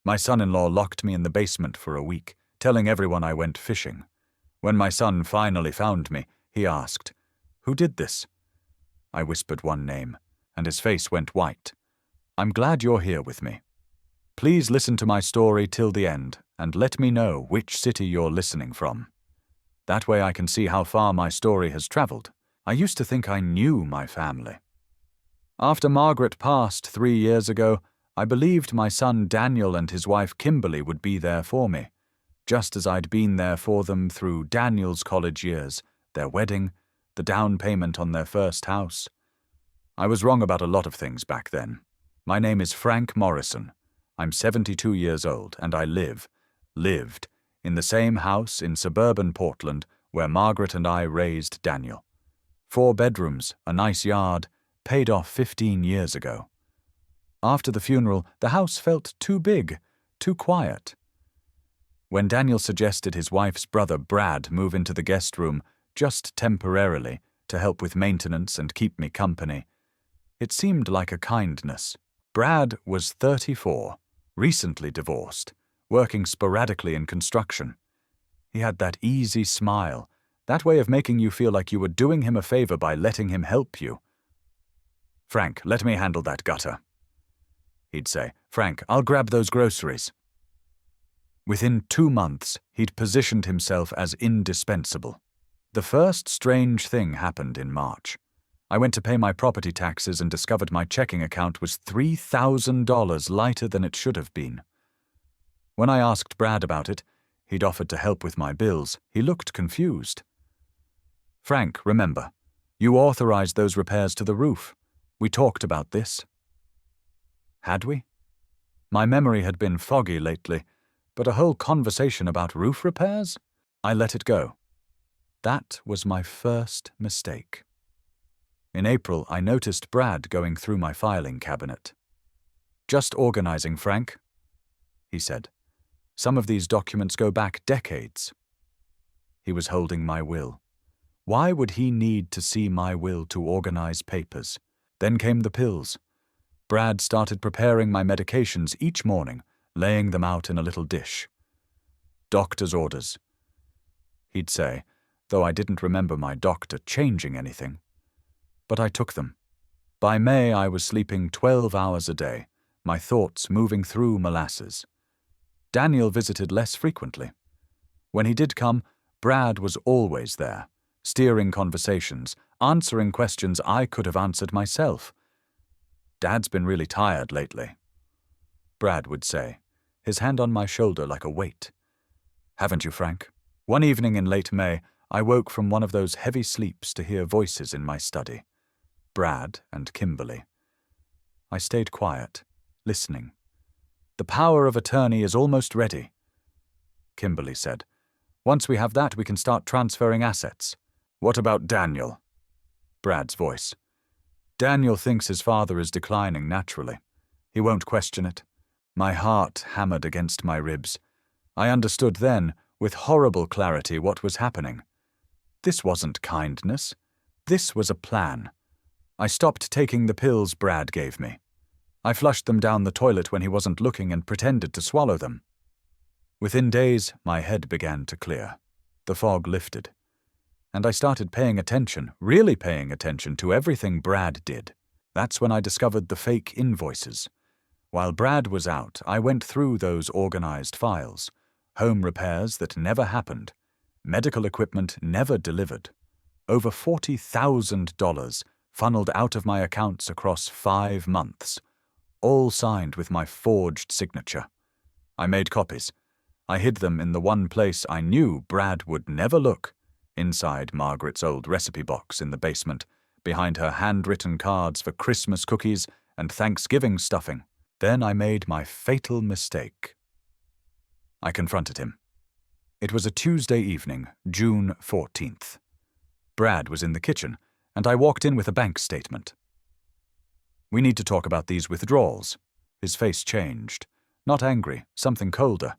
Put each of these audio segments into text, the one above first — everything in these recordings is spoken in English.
My son-in-law locked me in the basement for a week, telling everyone I went fishing. When my son finally found me, he asked, "Who did this?" I whispered one name, and his face went white. "I'm glad you're here with me. Please listen to my story till the end, and let me know which city you're listening from. That way I can see how far my story has traveled. I used to think I knew my family. After Margaret passed 3 years ago, I believed my son Daniel and his wife Kimberly would be there for me, just as I'd been there for them through Daniel's college years, their wedding, the down payment on their first house. I was wrong about a lot of things back then. My name is Frank Morrison. I'm 72 years old, and I lived, in the same house in suburban Portland where Margaret and I raised Daniel. 4 bedrooms, a nice yard, paid off 15 years ago. After the funeral, the house felt too big, too quiet. When Daniel suggested his wife's brother Brad move into the guest room, just temporarily, to help with maintenance and keep me company, it seemed like a kindness. Brad was 34, recently divorced, working sporadically in construction. He had that easy smile, that way of making you feel like you were doing him a favor by letting him help you. "Frank, let me handle that gutter," he'd say. "Frank, I'll grab those groceries." Within 2 months, he'd positioned himself as indispensable. The first strange thing happened in March. I went to pay my property taxes and discovered my checking account was $3,000 lighter than it should have been. When I asked Brad about it, he'd offered to help with my bills. He looked confused. "Frank, remember, you authorized those repairs to the roof. We talked about this." Had we? My memory had been foggy lately, but a whole conversation about roof repairs? I let it go. That was my first mistake. In April, I noticed Brad going through my filing cabinet. "Just organizing, Frank," he said. "Some of these documents go back decades." He was holding my will. Why would he need to see my will to organize papers? Then came the pills. Brad started preparing my medications each morning, laying them out in a little dish. "Doctor's orders," he'd say, though I didn't remember my doctor changing anything. But I took them. By May, I was sleeping 12 hours a day, my thoughts moving through molasses. Daniel visited less frequently. When he did come, Brad was always there, steering conversations, answering questions I could have answered myself. "Dad's been really tired lately," Brad would say, his hand on my shoulder like a weight. "Haven't you, Frank?" One evening in late May, I woke from one of those heavy sleeps to hear voices in my study. Brad and Kimberly. I stayed quiet, listening. "The power of attorney is almost ready," Kimberly said. "Once we have that, we can start transferring assets." "What about Daniel?" Brad's voice. "Daniel thinks his father is declining naturally. He won't question it." My heart hammered against my ribs. I understood then, with horrible clarity, what was happening. This wasn't kindness. This was a plan. I stopped taking the pills Brad gave me. I flushed them down the toilet when he wasn't looking and pretended to swallow them. Within days, my head began to clear. The fog lifted. And I started paying attention, really paying attention to everything Brad did. That's when I discovered the fake invoices. While Brad was out, I went through those organized files. Home repairs that never happened. Medical equipment never delivered. Over $40,000 funneled out of my accounts across 5 months. All signed with my forged signature. I made copies. I hid them in the one place I knew Brad would never look, inside Margaret's old recipe box in the basement, behind her handwritten cards for Christmas cookies and Thanksgiving stuffing. Then I made my fatal mistake. I confronted him. It was a Tuesday evening, June 14th. Brad was in the kitchen, and I walked in with a bank statement. "We need to talk about these withdrawals." His face changed. Not angry, something colder.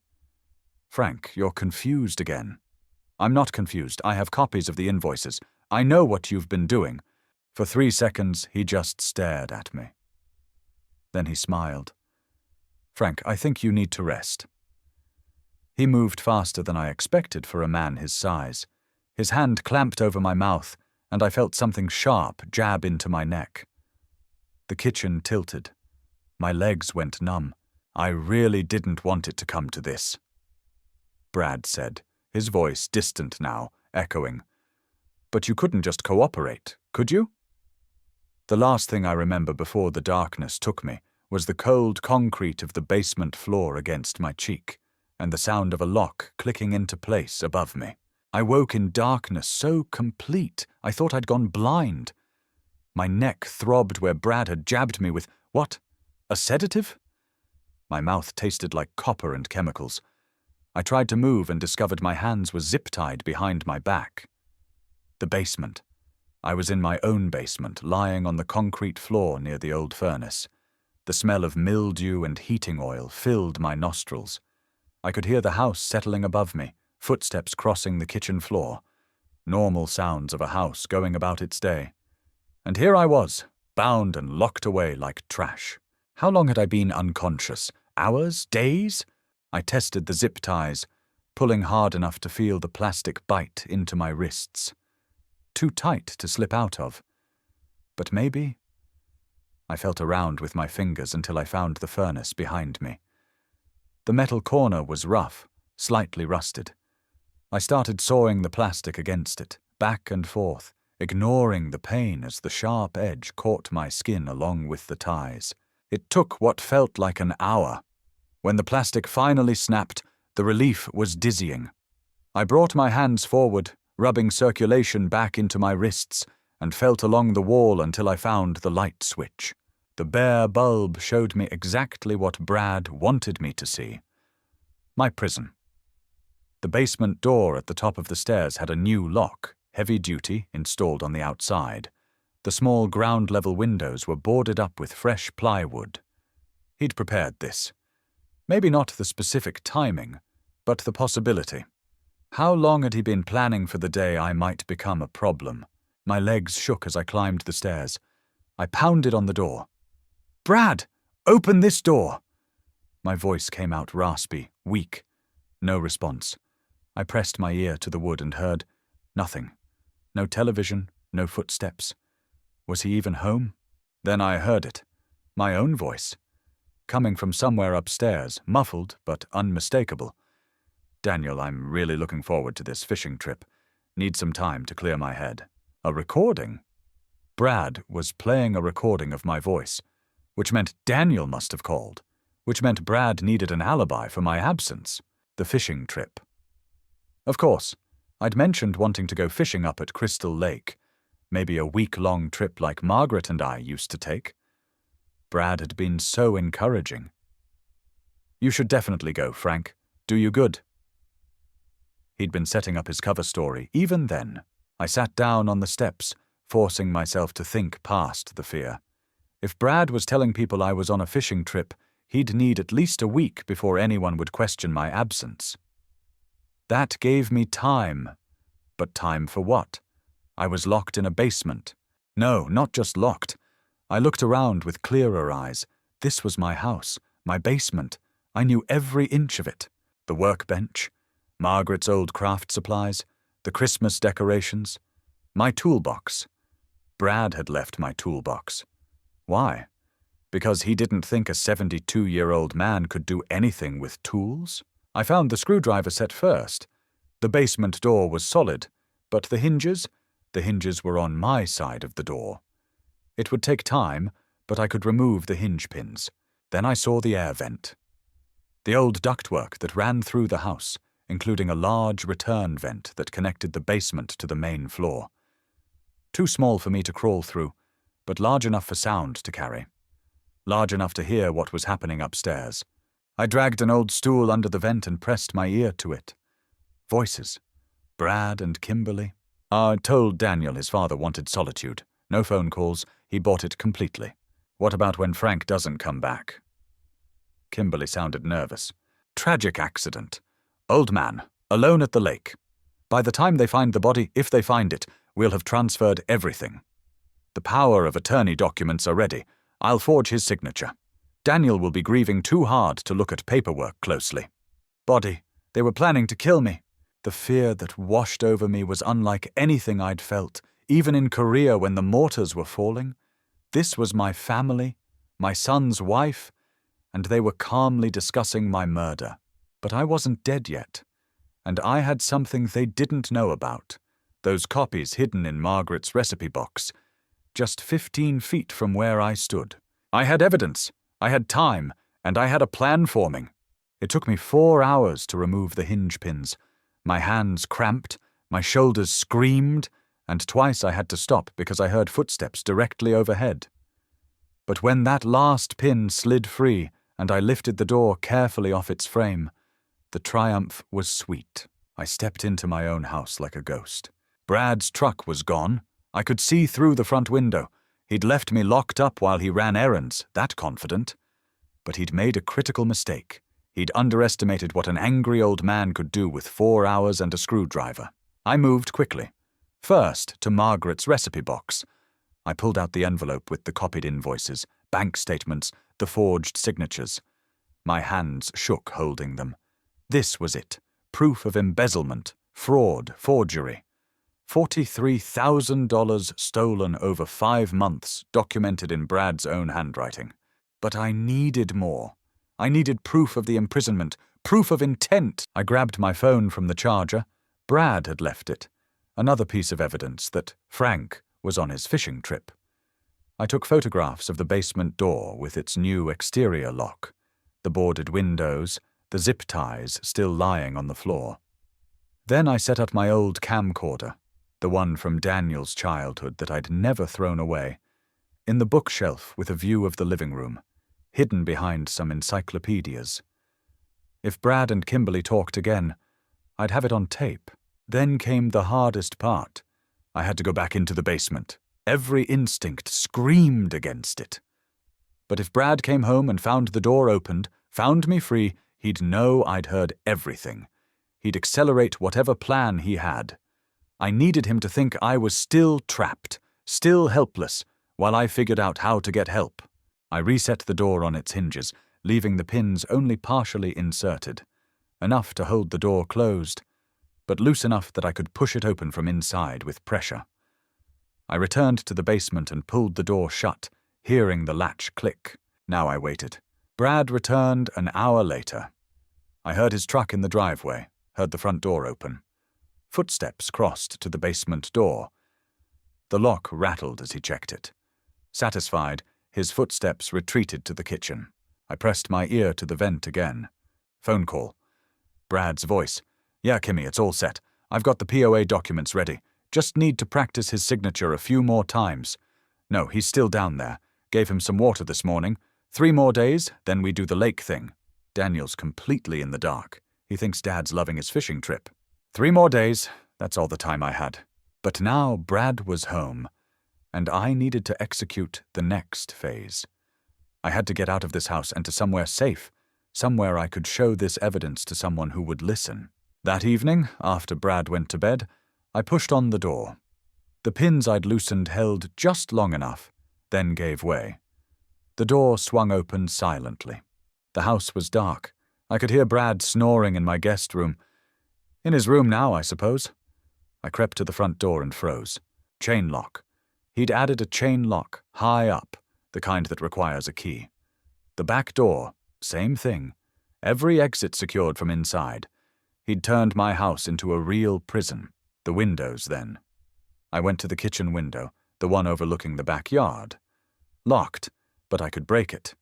"Frank, you're confused again." "I'm not confused. I have copies of the invoices. I know what you've been doing." For 3 seconds, he just stared at me. Then he smiled. Frank, I think you need to rest. He moved faster than I expected for a man his size. His hand clamped over my mouth, and I felt something sharp jab into my neck. The kitchen tilted. My legs went numb. I really didn't want it to come to this. Brad said, his voice distant now, echoing. But you couldn't just cooperate, could you? The last thing I remember before the darkness took me was the cold concrete of the basement floor against my cheek, and the sound of a lock clicking into place above me. I woke in darkness so complete I thought I'd gone blind. My neck throbbed where Brad had jabbed me with, what, a sedative? My mouth tasted like copper and chemicals. I tried to move and discovered my hands were zip-tied behind my back. The basement. I was in my own basement, lying on the concrete floor near the old furnace. The smell of mildew and heating oil filled my nostrils. I could hear the house settling above me, footsteps crossing the kitchen floor, normal sounds of a house going about its day. And here I was, bound and locked away like trash. How long had I been unconscious? Hours? Days? I tested the zip ties, pulling hard enough to feel the plastic bite into my wrists. Too tight to slip out of. But maybe... I felt around with my fingers until I found the furnace behind me. The metal corner was rough, slightly rusted. I started sawing the plastic against it, back and forth, ignoring the pain as the sharp edge caught my skin along with the ties. It took what felt like an hour. When the plastic finally snapped, the relief was dizzying. I brought my hands forward, rubbing circulation back into my wrists, and felt along the wall until I found the light switch. The bare bulb showed me exactly what Brad wanted me to see. My prison. The basement door at the top of the stairs had a new lock, heavy duty, installed on the outside. The small ground-level windows were boarded up with fresh plywood. He'd prepared this. Maybe not the specific timing, but the possibility. How long had he been planning for the day I might become a problem? My legs shook as I climbed the stairs. I pounded on the door. "Brad, open this door!" My voice came out raspy, weak. No response. I pressed my ear to the wood and heard nothing. No television, no footsteps. Was he even home? Then I heard it. My own voice. Coming from somewhere upstairs, muffled but unmistakable. "Daniel, I'm really looking forward to this fishing trip. Need some time to clear my head." A recording? Brad was playing a recording of my voice, which meant Daniel must have called, which meant Brad needed an alibi for my absence. The fishing trip. Of course, I'd mentioned wanting to go fishing up at Crystal Lake, maybe a week-long trip like Margaret and I used to take. Brad had been so encouraging. "You should definitely go, Frank. Do you good." He'd been setting up his cover story even then. I sat down on the steps, forcing myself to think past the fear. If Brad was telling people I was on a fishing trip, he'd need at least a week before anyone would question my absence. That gave me time. But time for what? I was locked in a basement. No, not just locked. I looked around with clearer eyes. This was my house, my basement. I knew every inch of it. The workbench, Margaret's old craft supplies, the Christmas decorations, my toolbox. Brad had left my toolbox. Why? Because he didn't think a 72-year-old man could do anything with tools? I found the screwdriver set first. The basement door was solid, but the hinges were on my side of the door. It would take time, but I could remove the hinge pins. Then I saw the air vent. The old ductwork that ran through the house, including a large return vent that connected the basement to the main floor. Too small for me to crawl through, but large enough for sound to carry. Large enough to hear what was happening upstairs. I dragged an old stool under the vent and pressed my ear to it. Voices. Brad and Kimberly. I told Daniel his father wanted solitude. No phone calls. He bought it completely. What about when Frank doesn't come back? Kimberly sounded nervous. Tragic accident. Old man. Alone at the lake. By the time they find the body, if they find it, we'll have transferred everything. The power of attorney documents are ready. I'll forge his signature. Daniel will be grieving too hard to look at paperwork closely. Body. They were planning to kill me. The fear that washed over me was unlike anything I'd felt, even in Korea when the mortars were falling. This was my family, my son's wife, and they were calmly discussing my murder. But I wasn't dead yet, and I had something they didn't know about. Those copies hidden in Margaret's recipe box, just 15 feet from where I stood. I had evidence, I had time, and I had a plan forming. It took me 4 hours to remove the hinge pins. My hands cramped, my shoulders screamed, and twice I had to stop because I heard footsteps directly overhead. But when that last pin slid free and I lifted the door carefully off its frame, the triumph was sweet. I stepped into my own house like a ghost. Brad's truck was gone. I could see through the front window. He'd left me locked up while he ran errands, that confident. But he'd made a critical mistake. He'd underestimated what an angry old man could do with 4 hours and a screwdriver. I moved quickly. First, to Margaret's recipe box. I pulled out the envelope with the copied invoices, bank statements, the forged signatures. My hands shook holding them. This was it. Proof of embezzlement, fraud, forgery. $43,000 stolen over 5 months, documented in Brad's own handwriting. But I needed more. I needed proof of the imprisonment, proof of intent. I grabbed my phone from the charger. Brad had left it. Another piece of evidence that Frank was on his fishing trip. I took photographs of the basement door with its new exterior lock, the boarded windows, the zip ties still lying on the floor. Then I set up my old camcorder, the one from Daniel's childhood that I'd never thrown away, in the bookshelf with a view of the living room, hidden behind some encyclopedias. If Brad and Kimberly talked again, I'd have it on tape. Then came the hardest part. I had to go back into the basement. Every instinct screamed against it. But if Brad came home and found the door opened, found me free, he'd know I'd heard everything. He'd accelerate whatever plan he had. I needed him to think I was still trapped, still helpless, while I figured out how to get help. I reset the door on its hinges, leaving the pins only partially inserted, enough to hold the door closed, but loose enough that I could push it open from inside with pressure. I returned to the basement and pulled the door shut, hearing the latch click. Now I waited. Brad returned an hour later. I heard his truck in the driveway, heard the front door open. Footsteps crossed to the basement door. The lock rattled as he checked it. Satisfied, his footsteps retreated to the kitchen. I pressed my ear to the vent again. Phone call. Brad's voice. Yeah, Kimmy, it's all set. I've got the POA documents ready. Just need to practice his signature a few more times. No, he's still down there. Gave him some water this morning. 3 more days, then we do the lake thing. Daniel's completely in the dark. He thinks Dad's loving his fishing trip. 3 more days, that's all the time I had. But now Brad was home, and I needed to execute the next phase. I had to get out of this house and to somewhere safe, somewhere I could show this evidence to someone who would listen. That evening, after Brad went to bed, I pushed on the door. The pins I'd loosened held just long enough, then gave way. The door swung open silently. The house was dark. I could hear Brad snoring in my guest room. In his room now, I suppose. I crept to the front door and froze. Chain lock. He'd added a chain lock, high up, the kind that requires a key. The back door, same thing. Every exit secured from inside. He'd turned my house into a real prison. The windows, then. I went to the kitchen window, the one overlooking the backyard. Locked, but I could break it.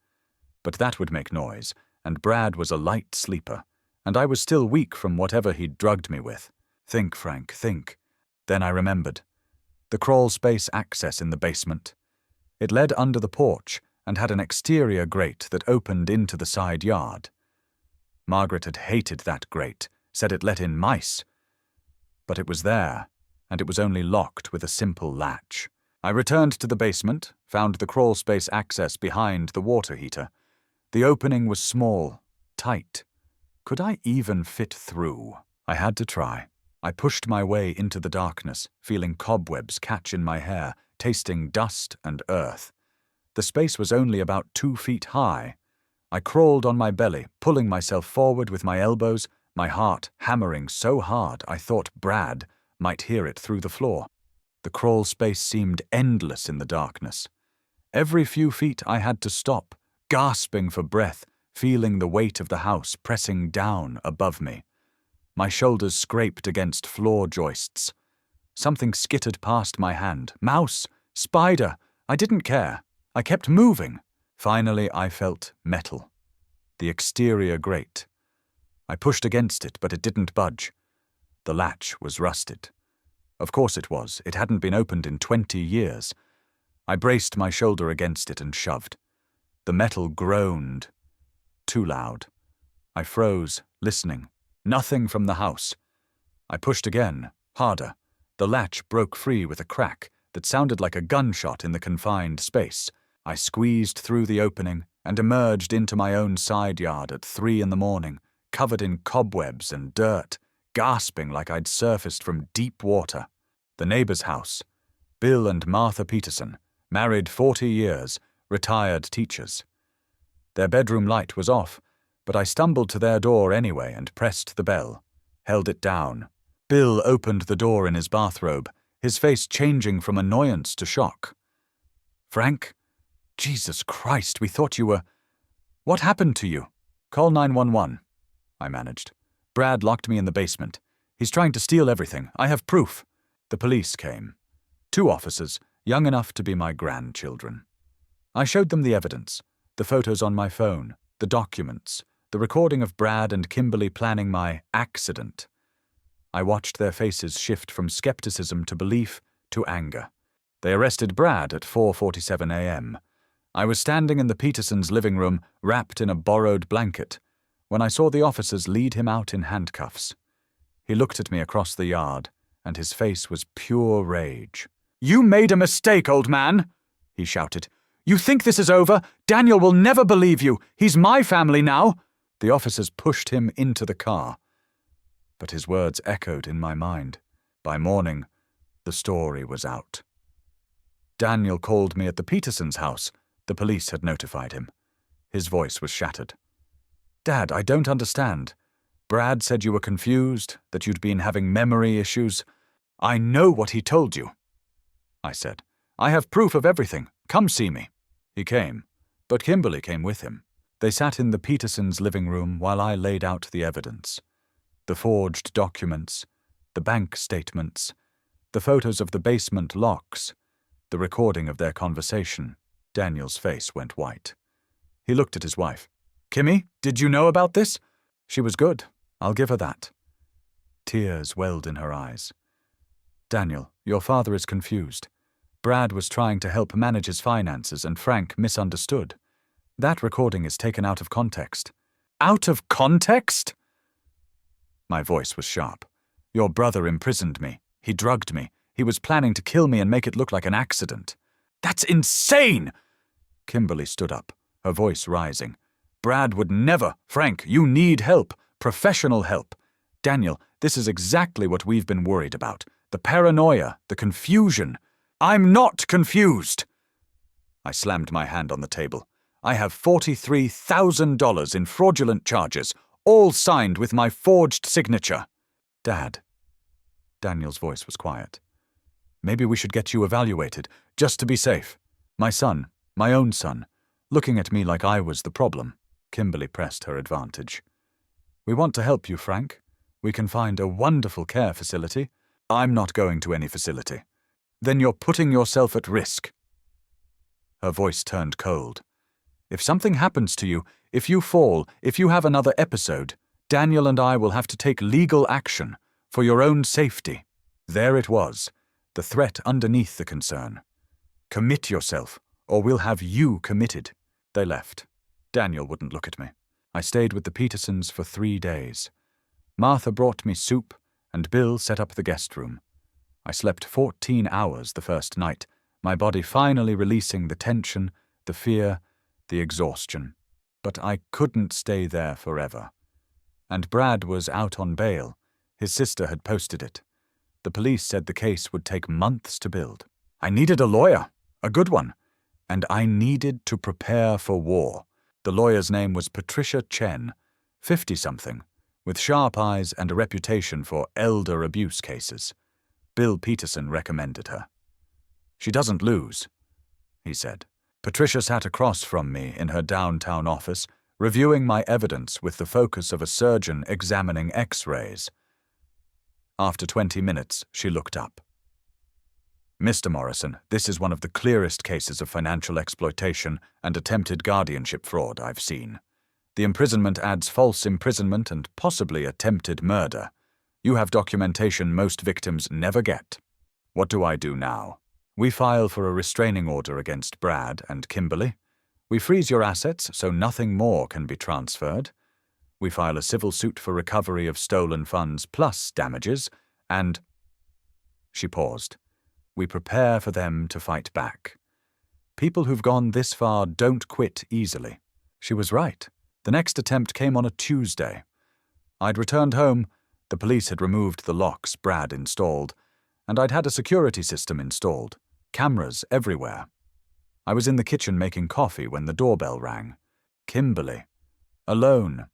But that would make noise, and Brad was a light sleeper, and I was still weak from whatever he'd drugged me with. Think, Frank, think. Then I remembered. The crawl space access in the basement. It led under the porch and had an exterior grate that opened into the side yard. Margaret had hated that grate, said it let in mice. But it was there, and it was only locked with a simple latch. I returned to the basement, found the crawl space access behind the water heater. The opening was small, tight. Could I even fit through? I had to try. I pushed my way into the darkness, feeling cobwebs catch in my hair, tasting dust and earth. The space was only about 2 feet high. I crawled on my belly, pulling myself forward with my elbows, my heart hammering so hard I thought Brad might hear it through the floor. The crawl space seemed endless in the darkness. Every few feet I had to stop, gasping for breath, feeling the weight of the house pressing down above me. My shoulders scraped against floor joists. Something skittered past my hand. Mouse! Spider! I didn't care. I kept moving. Finally, I felt metal. The exterior grate. I pushed against it, but it didn't budge. The latch was rusted. Of course it was. It hadn't been opened in 20 years. I braced my shoulder against it and shoved. The metal groaned. Too loud. I froze, listening. Nothing from the house. I pushed again, harder. The latch broke free with a crack that sounded like a gunshot in the confined space. I squeezed through the opening and emerged into my own side yard at 3 a.m, covered in cobwebs and dirt, gasping like I'd surfaced from deep water. The neighbor's house. Bill and Martha Peterson, married 40 years, retired teachers. Their bedroom light was off, but I stumbled to their door anyway and pressed the bell, held it down. Bill opened the door in his bathrobe, his face changing from annoyance to shock. "Frank? Jesus Christ, we thought you were... What happened to you?" "Call 911, I managed. "Brad locked me in the basement. He's trying to steal everything. I have proof." The police came. 2 officers, young enough to be my grandchildren. I showed them the evidence, the photos on my phone, the documents, the recording of Brad and Kimberly planning my accident. I watched their faces shift from skepticism to belief to anger. They arrested Brad at 4:47 a.m. I was standing in the Petersons' living room, wrapped in a borrowed blanket, when I saw the officers lead him out in handcuffs. He looked at me across the yard, and his face was pure rage. "You made a mistake, old man," he shouted. "You think this is over? Daniel will never believe you. He's my family now." The officers pushed him into the car. But his words echoed in my mind. By morning, the story was out. Daniel called me at the Petersons' house. The police had notified him. His voice was shattered. "Dad, I don't understand. Brad said you were confused, that you'd been having memory issues." "I know what he told you," I said. "I have proof of everything. Come see me." He came, but Kimberly came with him. They sat in the Petersons' living room while I laid out the evidence. The forged documents, the bank statements, the photos of the basement locks, the recording of their conversation. Daniel's face went white. He looked at his wife. "Kimmy, did you know about this?" "She was good. I'll give her that." Tears welled in her eyes. "Daniel, your father is confused. Brad was trying to help manage his finances and Frank misunderstood. That recording is taken out of context." "Out of context?" My voice was sharp. "Your brother imprisoned me. He drugged me. He was planning to kill me and make it look like an accident." "That's insane!" Kimberly stood up, her voice rising. "Brad would never. Frank, you need help. Professional help. Daniel, this is exactly what we've been worried about. The paranoia, the confusion." "I'm not confused!" I slammed my hand on the table. "I have $43,000 in fraudulent charges, all signed with my forged signature." "Dad." Daniel's voice was quiet. "Maybe we should get you evaluated, just to be safe. My son, my own son, looking at me like I was the problem." Kimberly pressed her advantage. "We want to help you, Frank. We can find a wonderful care facility." "I'm not going to any facility." "Then you're putting yourself at risk." Her voice turned cold. "If something happens to you, if you fall, if you have another episode, Daniel and I will have to take legal action for your own safety." There it was, the threat underneath the concern. "Commit yourself, or we'll have you committed." They left. Daniel wouldn't look at me. I stayed with the Petersons for 3 days. Martha brought me soup, and Bill set up the guest room. I slept 14 hours the first night, my body finally releasing the tension, the fear, the exhaustion. But I couldn't stay there forever. And Brad was out on bail. His sister had posted it. The police said the case would take months to build. I needed a lawyer, a good one, and I needed to prepare for war. The lawyer's name was Patricia Chen, 50-something, with sharp eyes and a reputation for elder abuse cases. Bill Peterson recommended her. "She doesn't lose," he said. Patricia sat across from me in her downtown office, reviewing my evidence with the focus of a surgeon examining X-rays. After 20 minutes, she looked up. "Mr. Morrison, this is one of the clearest cases of financial exploitation and attempted guardianship fraud I've seen. The imprisonment adds false imprisonment and possibly attempted murder. You have documentation most victims never get. What do I do now?" "We file for a restraining order against Brad and Kimberly. We freeze your assets so nothing more can be transferred. We file a civil suit for recovery of stolen funds plus damages, and—" She paused. "We prepare for them to fight back. People who've gone this far don't quit easily." She was right. The next attempt came on a Tuesday. I'd returned home, the police had removed the locks Brad installed, and I'd had a security system installed. Cameras everywhere. I was in the kitchen making coffee when the doorbell rang. Kimberly. Alone.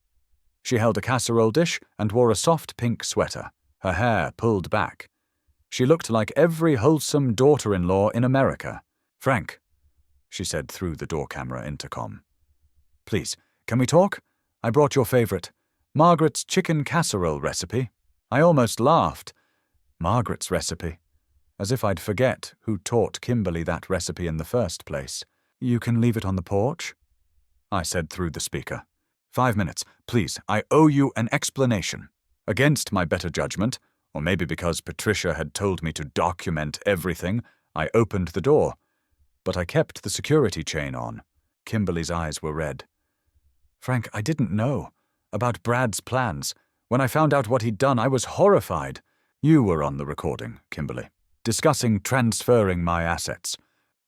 She held a casserole dish and wore a soft pink sweater, her hair pulled back. She looked like every wholesome daughter-in-law in America. "Frank," she said through the door camera intercom. "Please, can we talk? I brought your favorite, Margaret's chicken casserole recipe." I almost laughed. Margaret's recipe. As if I'd forget who taught Kimberly that recipe in the first place. "You can leave it on the porch," I said through the speaker. 5 minutes, please. I owe you an explanation." Against my better judgment, or maybe because Patricia had told me to document everything, I opened the door. But I kept the security chain on. Kimberly's eyes were red. "Frank, I didn't know about Brad's plans. When I found out what he'd done, I was horrified." "You were on the recording, Kimberly, discussing transferring my assets.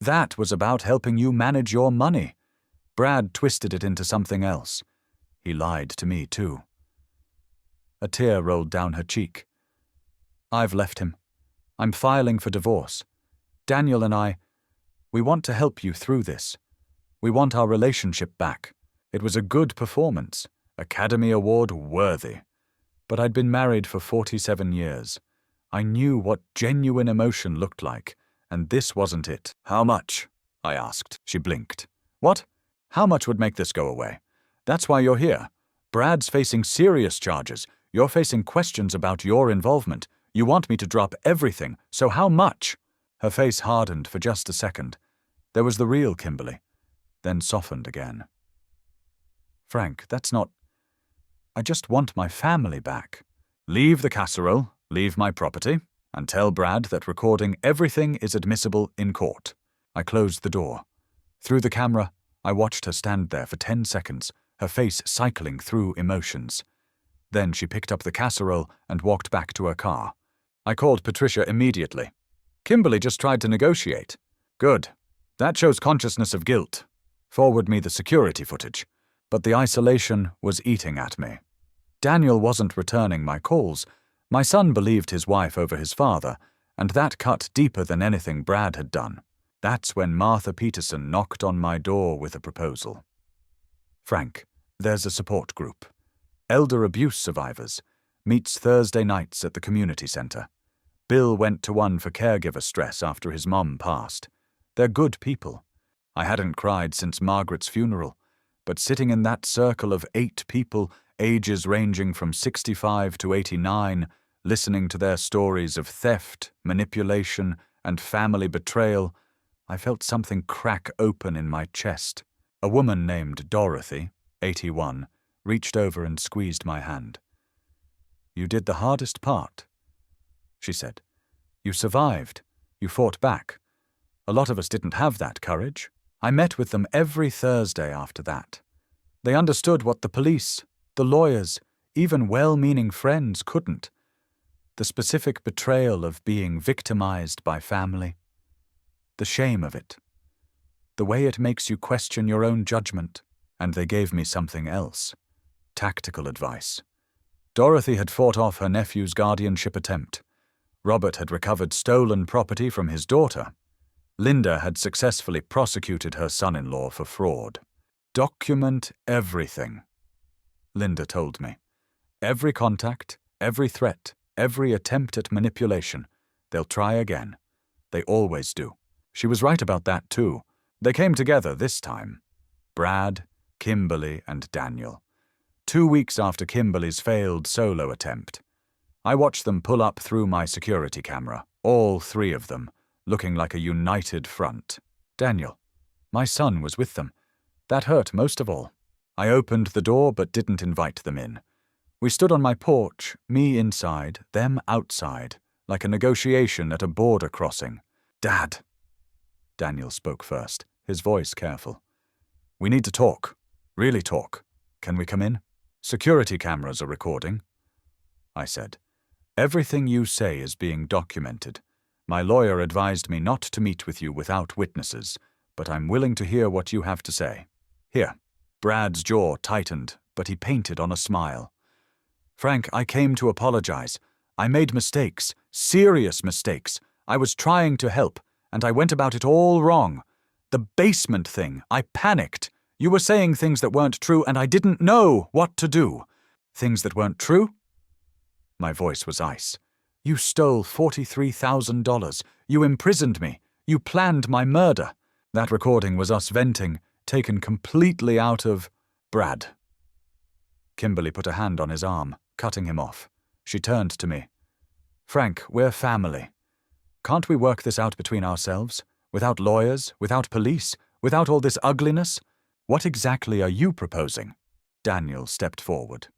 That was about helping you manage your money. Brad twisted it into something else. He lied to me, too." A tear rolled down her cheek. "I've left him. I'm filing for divorce. Daniel and we want to help you through this. We want our relationship back. It was a good performance, Academy Award worthy. But I'd been married for 47 years. I knew what genuine emotion looked like, and this wasn't it." "How much?" I asked. She blinked. "What? How much would make this go away? That's why you're here. Brad's facing serious charges. You're facing questions about your involvement. You want me to drop everything, so how much?" Her face hardened for just a second. There was the real Kimberly, then softened again. "Frank, that's not... I just want my family back." "Leave the casserole, leave my property, and tell Brad that recording everything is admissible in court." I closed the door. Through the camera, I watched her stand there for 10 seconds, her face cycling through emotions. Then she picked up the casserole and walked back to her car. I called Patricia immediately. "Kimberly just tried to negotiate." "Good. That shows consciousness of guilt. Forward me the security footage." But the isolation was eating at me. Daniel wasn't returning my calls. My son believed his wife over his father, and that cut deeper than anything Brad had done. That's when Martha Peterson knocked on my door with a proposal. "Frank, there's a support group. Elder abuse survivors. Meets Thursday nights at the community center. Bill went to one for caregiver stress after his mom passed. They're good people. I hadn't cried since Margaret's funeral, but sitting in that circle of 8 people, ages ranging from 65 to 89, listening to their stories of theft, manipulation, and family betrayal, I felt something crack open in my chest. A woman named Dorothy, 81, reached over and squeezed my hand. "You did the hardest part," she said. "You survived. You fought back. A lot of us didn't have that courage." I met with them every Thursday after that. They understood what the police, the lawyers, even well-meaning friends couldn't. The specific betrayal of being victimized by family. The shame of it. The way it makes you question your own judgment. And they gave me something else. Tactical advice. Dorothy had fought off her nephew's guardianship attempt. Robert had recovered stolen property from his daughter. Linda had successfully prosecuted her son-in-law for fraud. Document everything, Linda told me. Every contact, every threat, every attempt at manipulation. They'll try again. They always do. She was right about that, too. They came together this time. Brad, Kimberly, and Daniel. 2 weeks after Kimberly's failed solo attempt. I watched them pull up through my security camera, all 3 of them, looking like a united front. Daniel, my son, was with them. That hurt most of all. I opened the door but didn't invite them in. We stood on my porch, me inside, them outside, like a negotiation at a border crossing. Dad. Daniel spoke first, his voice careful. We need to talk. Really talk. Can we come in? Security cameras are recording, I said. Everything you say is being documented. My lawyer advised me not to meet with you without witnesses, but I'm willing to hear what you have to say. Here. Brad's jaw tightened, but he painted on a smile. Frank, I came to apologize. I made mistakes, serious mistakes. I was trying to help, and I went about it all wrong. The basement thing, I panicked. You were saying things that weren't true, and I didn't know what to do. Things that weren't true? My voice was ice. You stole $43,000. You imprisoned me. You planned my murder. That recording was us venting, taken completely out of Brad. Kimberly put a hand on his arm, cutting him off. She turned to me. Frank, we're family. Can't we work this out between ourselves? Without lawyers, without police, without all this ugliness? What exactly are you proposing? Daniel stepped forward.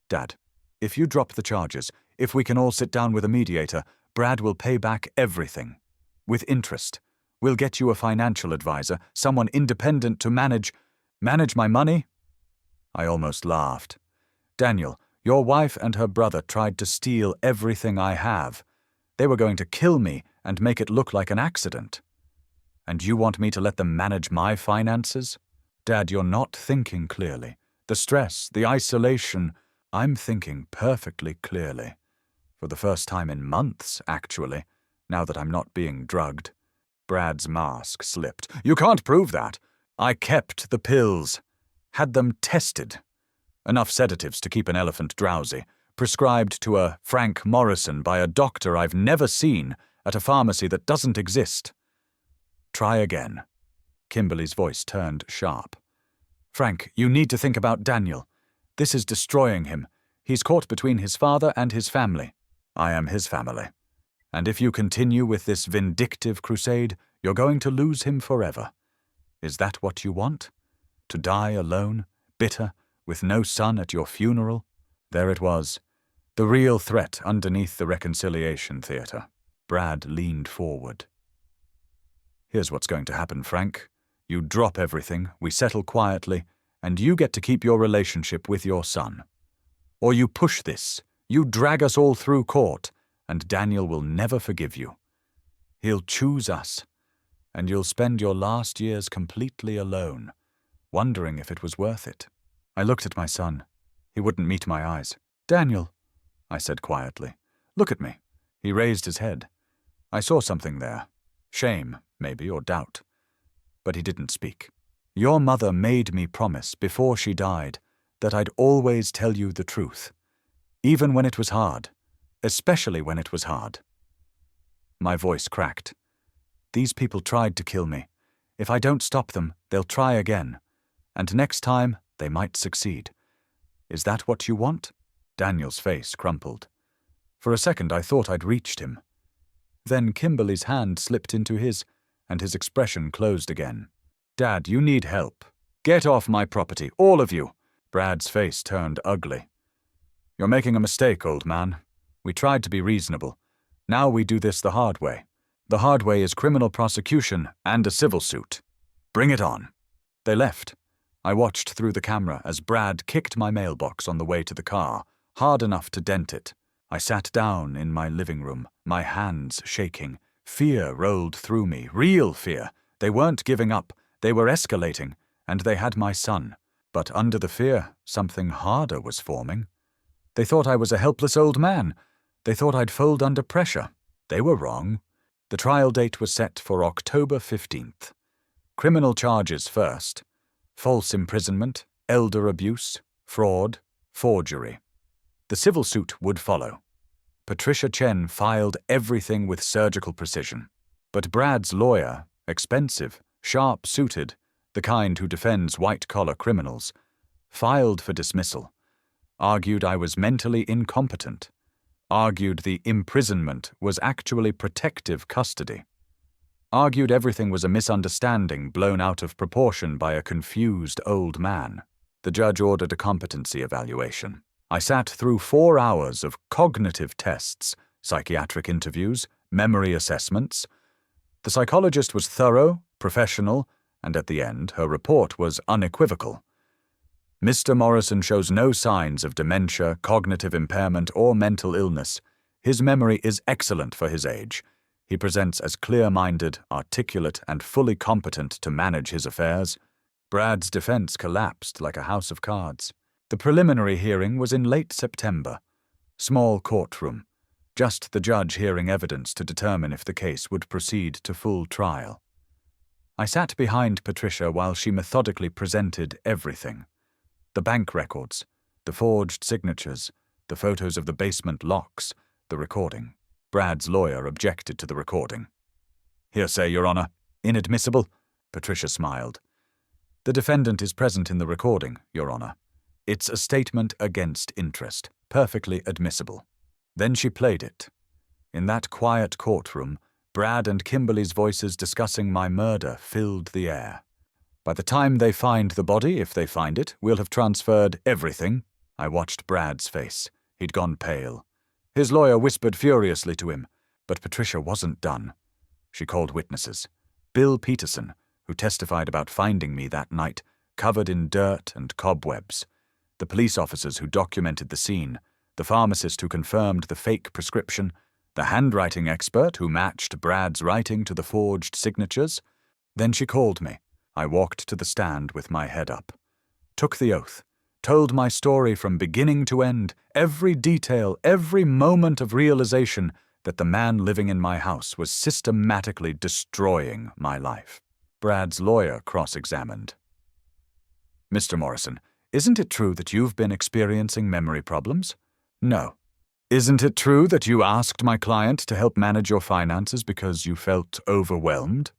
Dad, if you drop the charges, if we can all sit down with a mediator, Brad will pay back everything. With interest. We'll get you a financial advisor, someone independent to manage my money? I almost laughed. Daniel, your wife and her brother tried to steal everything I have. They were going to kill me and make it look like an accident. And you want me to let them manage my finances? Dad, you're not thinking clearly. The stress, the isolation. I'm thinking perfectly clearly. For the first time in months, actually, now that I'm not being drugged. Brad's mask slipped. You can't prove that. I kept the pills. Had them tested. Enough sedatives to keep an elephant drowsy. Prescribed to a Frank Morrison by a doctor I've never seen at a pharmacy that doesn't exist. Try again. Kimberly's voice turned sharp. Frank, you need to think about Daniel. This is destroying him. He's caught between his father and his family. I am his family. And if you continue with this vindictive crusade, you're going to lose him forever. Is that what you want? To die alone, bitter, with no son at your funeral? There it was. The real threat underneath the reconciliation theater. Brad leaned forward. Here's what's going to happen, Frank. You drop everything, we settle quietly, and you get to keep your relationship with your son. Or you push this, you drag us all through court, and Daniel will never forgive you. He'll choose us, and you'll spend your last years completely alone, wondering if it was worth it. I looked at my son. He wouldn't meet my eyes. Daniel, I said quietly, look at me. He raised his head. I saw something there. Shame, maybe, or doubt. But he didn't speak. Your mother made me promise before she died that I'd always tell you the truth, even when it was hard, especially when it was hard. My voice cracked. These people tried to kill me. If I don't stop them, they'll try again. And next time, they might succeed. Is that what you want? Daniel's face crumpled. For a second, I thought I'd reached him. Then Kimberly's hand slipped into his, and his expression closed again. Dad, you need help. Get off my property, all of you. Brad's face turned ugly. You're making a mistake, old man. We tried to be reasonable. Now we do this the hard way. The hard way is criminal prosecution and a civil suit. Bring it on. They left. I watched through the camera as Brad kicked my mailbox on the way to the car, hard enough to dent it. I sat down in my living room, my hands shaking. Fear rolled through me, real fear. They weren't giving up. They were escalating, and they had my son. But under the fear, something harder was forming. They thought I was a helpless old man. They thought I'd fold under pressure. They were wrong. The trial date was set for October 15th. Criminal charges first. false imprisonment, elder abuse, fraud, forgery. The civil suit would follow. Patricia Chen filed everything with surgical precision. But Brad's lawyer, expensive, sharp-suited, the kind who defends white-collar criminals, filed for dismissal, argued I was mentally incompetent, argued the imprisonment was actually protective custody, argued everything was a misunderstanding blown out of proportion by a confused old man. The judge ordered a competency evaluation. I sat through 4 hours of cognitive tests, psychiatric interviews, memory assessments. The psychologist was thorough, professional, and at the end, her report was unequivocal. Mr. Morrison shows no signs of dementia, cognitive impairment, or mental illness. His memory is excellent for his age. He presents as clear-minded, articulate, and fully competent to manage his affairs. Brad's defense collapsed like a house of cards. The preliminary hearing was in late September. Small courtroom. Just the judge hearing evidence to determine if the case would proceed to full trial. I sat behind Patricia while she methodically presented everything. The bank records, the forged signatures, the photos of the basement locks, the recording. Brad's lawyer objected to the recording. "Hearsay, Your Honor. Inadmissible." Patricia smiled. "The defendant is present in the recording, Your Honor. It's a statement against interest, perfectly admissible." Then she played it. In that quiet courtroom, Brad and Kimberly's voices discussing my murder filled the air. "By the time they find the body, if they find it, we'll have transferred everything." I watched Brad's face. He'd gone pale. His lawyer whispered furiously to him, but Patricia wasn't done. She called witnesses. Bill Peterson, who testified about finding me that night, covered in dirt and cobwebs. The police officers who documented the scene, the pharmacist who confirmed the fake prescription, the handwriting expert who matched Brad's writing to the forged signatures. Then she called me. I walked to the stand with my head up. Took the oath. Told my story from beginning to end, every detail, every moment of realization that the man living in my house was systematically destroying my life. Brad's lawyer cross-examined. "Mr. Morrison, isn't it true that you've been experiencing memory problems?" "No." "Isn't it true that you asked my client to help manage your finances because you felt overwhelmed?"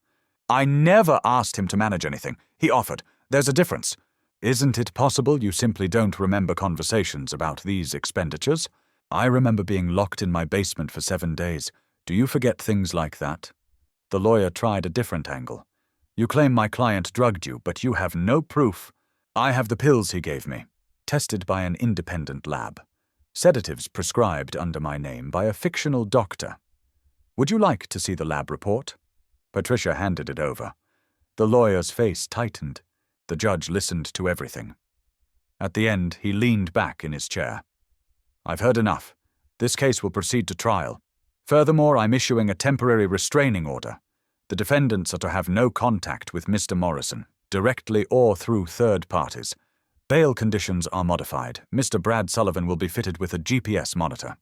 "I never asked him to manage anything. He offered. There's a difference." "Isn't it possible you simply don't remember conversations about these expenditures?" "I remember being locked in my basement for 7 days. Do you forget things like that?" The lawyer tried a different angle. "You claim my client drugged you, but you have no proof." "I have the pills he gave me, tested by an independent lab. Sedatives prescribed under my name by a fictional doctor. Would you like to see the lab report?" Patricia handed it over. The lawyer's face tightened. The judge listened to everything. At the end, he leaned back in his chair. "I've heard enough. This case will proceed to trial. Furthermore, I'm issuing a temporary restraining order. The defendants are to have no contact with Mr. Morrison, directly or through third parties. Bail conditions are modified. Mr. Brad Sullivan will be fitted with a GPS monitor."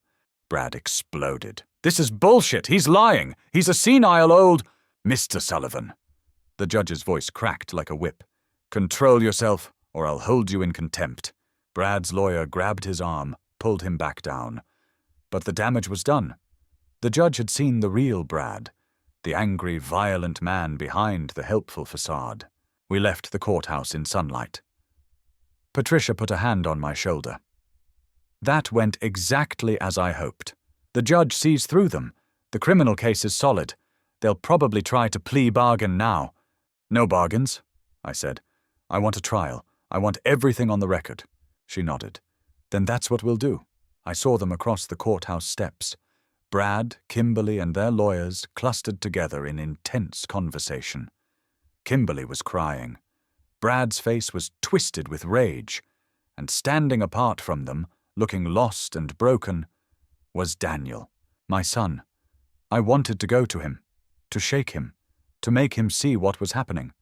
Brad exploded. "This is bullshit! He's lying! He's a senile old—" "Mr. Sullivan." The judge's voice cracked like a whip. "Control yourself, or I'll hold you in contempt." Brad's lawyer grabbed his arm, pulled him back down. But the damage was done. The judge had seen the real Brad, the angry, violent man behind the helpful facade. We left the courthouse in sunlight. Patricia put a hand on my shoulder. "That went exactly as I hoped. The judge sees through them. The criminal case is solid. They'll probably try to plea bargain now." "No bargains," I said. "I want a trial. I want everything on the record." She nodded. "Then that's what we'll do." I saw them across the courthouse steps. Brad, Kimberly, and their lawyers clustered together in intense conversation. Kimberly was crying. Brad's face was twisted with rage, and standing apart from them, looking lost and broken, was Daniel, my son. I wanted to go to him, to shake him, to make him see what was happening.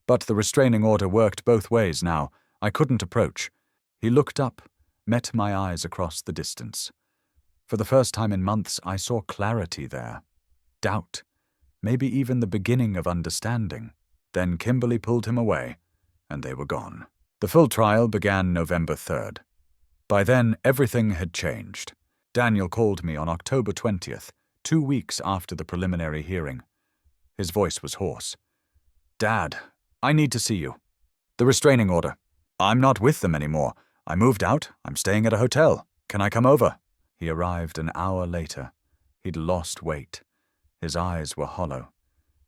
But the restraining order worked both ways now. I couldn't approach. He looked up, met my eyes across the distance. For the first time in months, I saw clarity there. Doubt. Maybe even the beginning of understanding. Then Kimberly pulled him away, and they were gone. The full trial began November 3rd. By then, everything had changed. Daniel called me on October 20th, 2 weeks after the preliminary hearing. His voice was hoarse. "Dad, I need to see you. The restraining order. I'm not with them anymore. I moved out. I'm staying at a hotel. Can I come over?" He arrived an hour later. He'd lost weight. His eyes were hollow.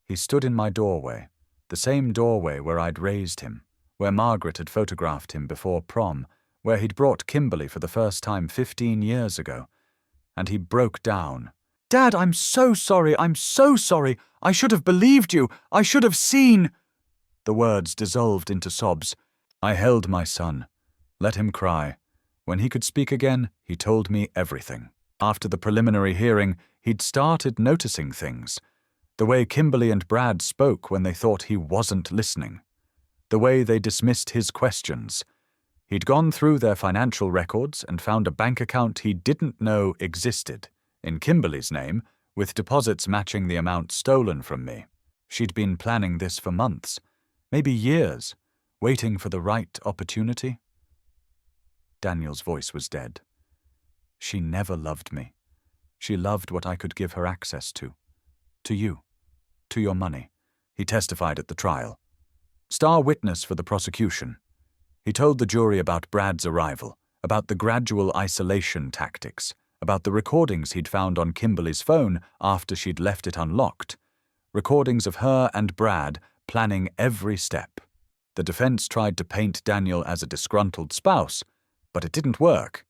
He stood in my doorway, the same doorway where I'd raised him, where Margaret had photographed him before prom, where he'd brought Kimberly for the first time 15 years ago. And he broke down. "Dad, I'm so sorry. I'm so sorry. I should have believed you. I should have seen." The words dissolved into sobs. I held my son, let him cry. When he could speak again, he told me everything. After the preliminary hearing, he'd started noticing things. The way Kimberly and Brad spoke when they thought he wasn't listening. The way they dismissed his questions. He'd gone through their financial records and found a bank account he didn't know existed, in Kimberly's name, with deposits matching the amount stolen from me. She'd been planning this for months, maybe years, waiting for the right opportunity. Daniel's voice was dead. She never loved me. She loved what I could give her access to. To you. To your money. He testified at the trial. Star witness for the prosecution. He told the jury about Brad's arrival, about the gradual isolation tactics, about the recordings he'd found on Kimberly's phone after she'd left it unlocked. Recordings of her and Brad planning every step. The defense tried to paint Daniel as a disgruntled spouse, but it didn't work.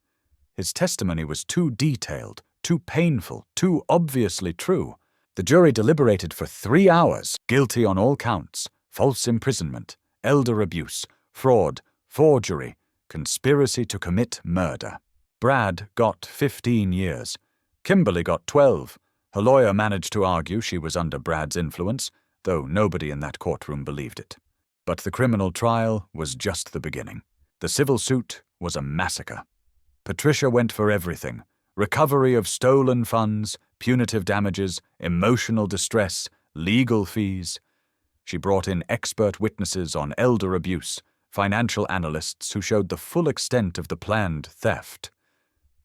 His testimony was too detailed, too painful, too obviously true. The jury deliberated for 3 hours, guilty on all counts: false imprisonment, elder abuse, fraud, forgery, conspiracy to commit murder. Brad got 15 years. Kimberly got 12. Her lawyer managed to argue she was under Brad's influence, though nobody in that courtroom believed it. But the criminal trial was just the beginning. The civil suit was a massacre. Patricia went for everything: recovery of stolen funds, punitive damages, emotional distress, legal fees. She brought in expert witnesses on elder abuse, financial analysts who showed the full extent of the planned theft.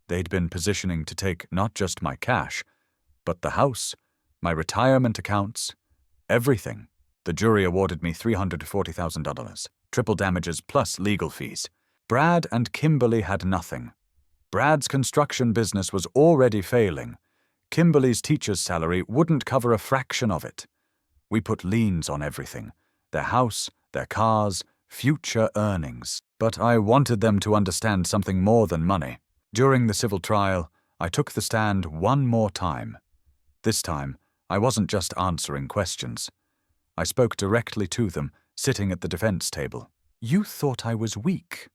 They'd been positioning to take not just my cash, but the house, my retirement accounts, everything. The jury awarded me $340,000, triple damages plus legal fees. Brad and Kimberly had nothing. Brad's construction business was already failing. Kimberly's teacher's salary wouldn't cover a fraction of it. We put liens on everything: their house, their cars, future earnings. But I wanted them to understand something more than money. During the civil trial, I took the stand one more time. This time, I wasn't just answering questions. I spoke directly to them, sitting at the defense table. "You thought I was weak,"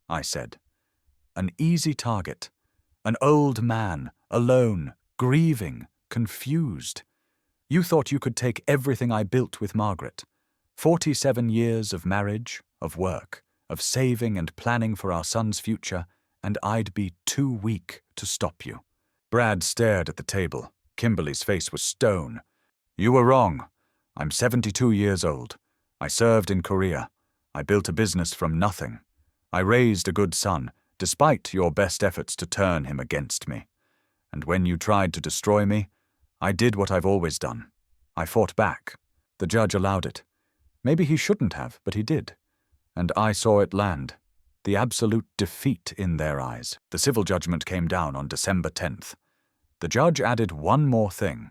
I said. "An easy target. An old man, alone, grieving, confused. You thought you could take everything I built with Margaret. 47 years of marriage, of work, of saving and planning for our son's future, and I'd be too weak to stop you." Brad stared at the table. Kimberly's face was stone. "You were wrong. I'm 72 years old. I served in Korea. I built a business from nothing. I raised a good son, despite your best efforts to turn him against me. And when you tried to destroy me, I did what I've always done. I fought back." The judge allowed it. Maybe he shouldn't have, but he did. And I saw it land. The absolute defeat in their eyes. The civil judgment came down on December 10th. The judge added one more thing.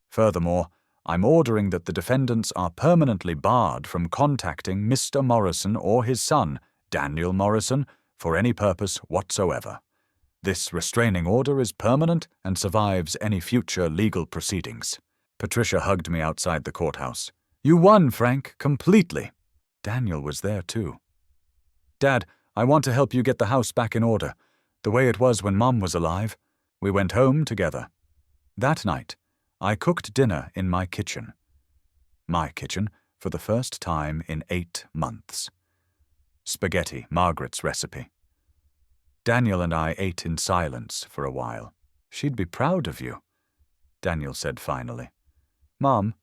"Furthermore, I'm ordering that the defendants are permanently barred from contacting Mr. Morrison or his son, Daniel Morrison, for any purpose whatsoever. This restraining order is permanent and survives any future legal proceedings." Patricia hugged me outside the courthouse. "You won, Frank, completely." Daniel was there too. "Dad, I want to help you get the house back in order, the way it was when Mom was alive." We went home together. That night, I cooked dinner in my kitchen. My kitchen, for the first time in 8 months. Spaghetti, Margaret's recipe. Daniel and I ate in silence for a while. "She'd be proud of you," Daniel said finally. "Mom,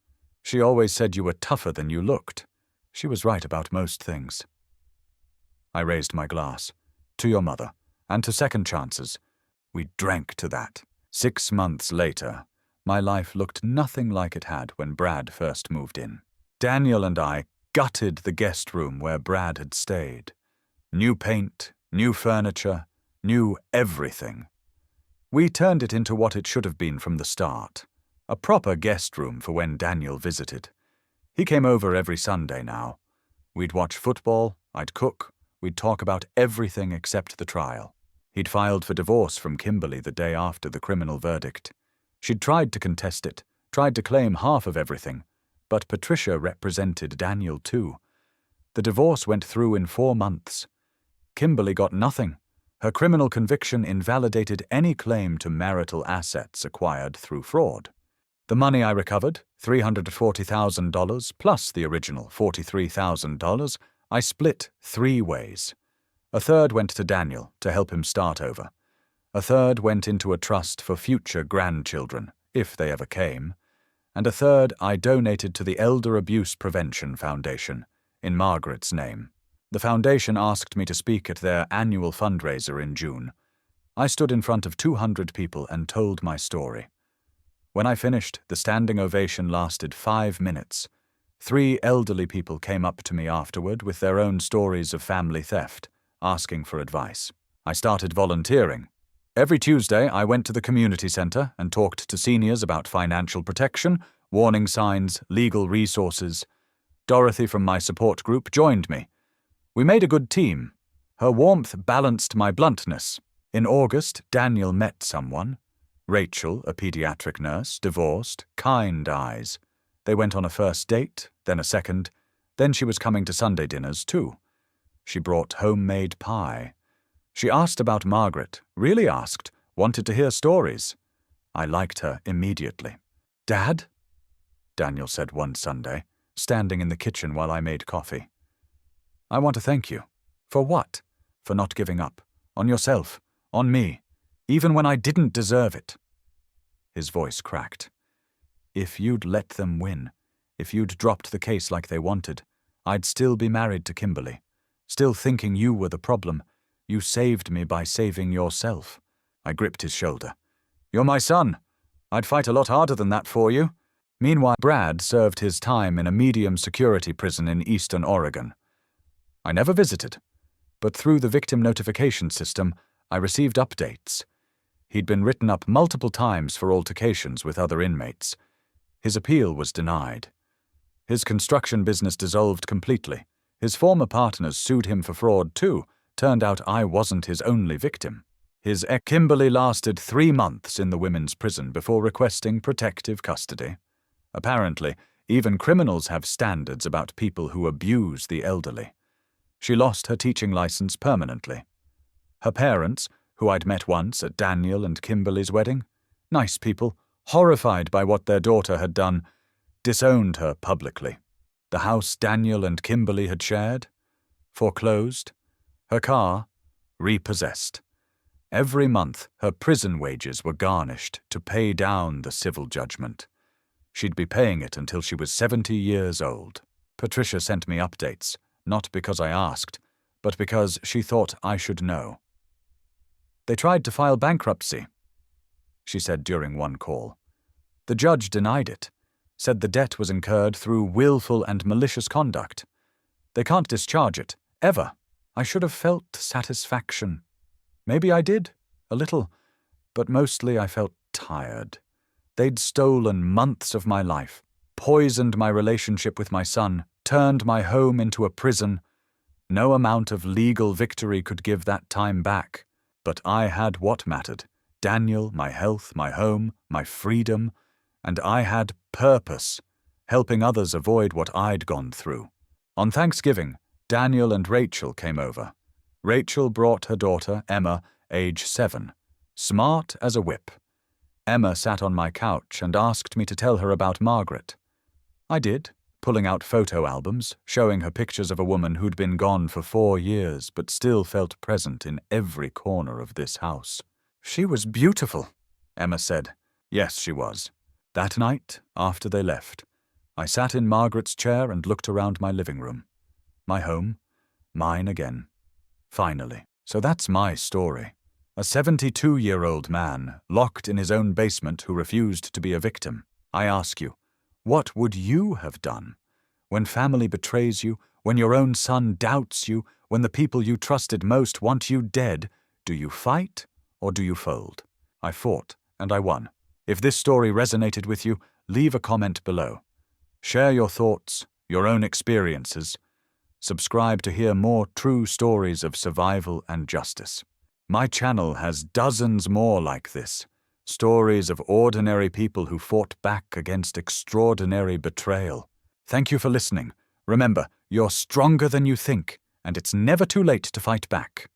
she always said you were tougher than you looked." She was right about most things. I raised my glass. To your mother, and to second chances. We drank to that. 6 months later, my life looked nothing like it had when Brad first moved in. Daniel and I gutted the guest room where Brad had stayed. New paint, new furniture, new everything. We turned it into what it should have been from the start. A proper guest room for when Daniel visited. He came over every Sunday now. We'd watch football, I'd cook, we'd talk about everything except the trial. He'd filed for divorce from Kimberly the day after the criminal verdict. She'd tried to contest it, tried to claim half of everything, but Patricia represented Daniel too. The divorce went through in 4 months. Kimberly got nothing. Her criminal conviction invalidated any claim to marital assets acquired through fraud. The money I recovered, $340,000 plus the original $43,000, I split 3 ways. A third went to Daniel to help him start over. A third went into a trust for future grandchildren, if they ever came. And a third I donated to the Elder Abuse Prevention Foundation, in Margaret's name. The foundation asked me to speak at their annual fundraiser in June. I stood in front of 200 people and told my story. When I finished, the standing ovation lasted 5 minutes. 3 elderly people came up to me afterward with their own stories of family theft, asking for advice. I started volunteering. Every Tuesday, I went to the community center and talked to seniors about financial protection, warning signs, legal resources. Dorothy from my support group joined me. We made a good team. Her warmth balanced my bluntness. In August, Daniel met someone. Rachel, a pediatric nurse, divorced, kind eyes. They went on a first date, then a second. Then she was coming to Sunday dinners too. She brought homemade pie. She asked about Margaret, really asked, wanted to hear stories. I liked her immediately. "Dad?" Daniel said one Sunday, standing in the kitchen while I made coffee. "I want to thank you." "For what?" "For not giving up. On yourself. On me. Even when I didn't deserve it." His voice cracked. "If you'd let them win, if you'd dropped the case like they wanted, I'd still be married to Kimberly. Still thinking you were the problem. You saved me by saving yourself." I gripped his shoulder. "You're my son. I'd fight a lot harder than that for you." Meanwhile, Brad served his time in a medium-security prison in eastern Oregon. I never visited, but through the victim notification system, I received updates. He'd been written up multiple times for altercations with other inmates. His appeal was denied. His construction business dissolved completely. His former partners sued him for fraud too. Turned out I wasn't his only victim. His ex Kimberly lasted 3 months in the women's prison before requesting protective custody. Apparently, even criminals have standards about people who abuse the elderly. She lost her teaching license permanently. Her parents, who I'd met once at Daniel and Kimberly's wedding, nice people, horrified by what their daughter had done, disowned her publicly. The house Daniel and Kimberly had shared, foreclosed. Her car, repossessed. Every month, her prison wages were garnished to pay down the civil judgment. She'd be paying it until she was 70 years old. Patricia sent me updates, not because I asked, but because she thought I should know. "They tried to file bankruptcy," she said during one call. "The judge denied it, said the debt was incurred through willful and malicious conduct. They can't discharge it, ever. I should have felt satisfaction. Maybe I did, a little, but mostly I felt tired. They'd stolen months of my life, poisoned my relationship with my son, turned my home into a prison. No amount of legal victory could give that time back. But I had what mattered: Daniel, my health, my home, my freedom, and I had purpose, helping others avoid what I'd gone through. On Thanksgiving, Daniel and Rachel came over. Rachel brought her daughter, Emma, age 7, smart as a whip. Emma sat on my couch and asked me to tell her about Margaret. I did, pulling out photo albums, showing her pictures of a woman who'd been gone for 4 years but still felt present in every corner of this house. "She was beautiful," Emma said. Yes, she was. That night, after they left, I sat in Margaret's chair and looked around my living room. My home, mine again. Finally. So that's my story. A 72-year-old man, locked in his own basement who refused to be a victim. I ask you, what would you have done? When family betrays you, when your own son doubts you, when the people you trusted most want you dead, do you fight or do you fold? I fought, and I won. If this story resonated with you, leave a comment below. Share your thoughts, your own experiences. Subscribe to hear more true stories of survival and justice. My channel has dozens more like this. Stories of ordinary people who fought back against extraordinary betrayal. Thank you for listening. Remember, you're stronger than you think, and it's never too late to fight back.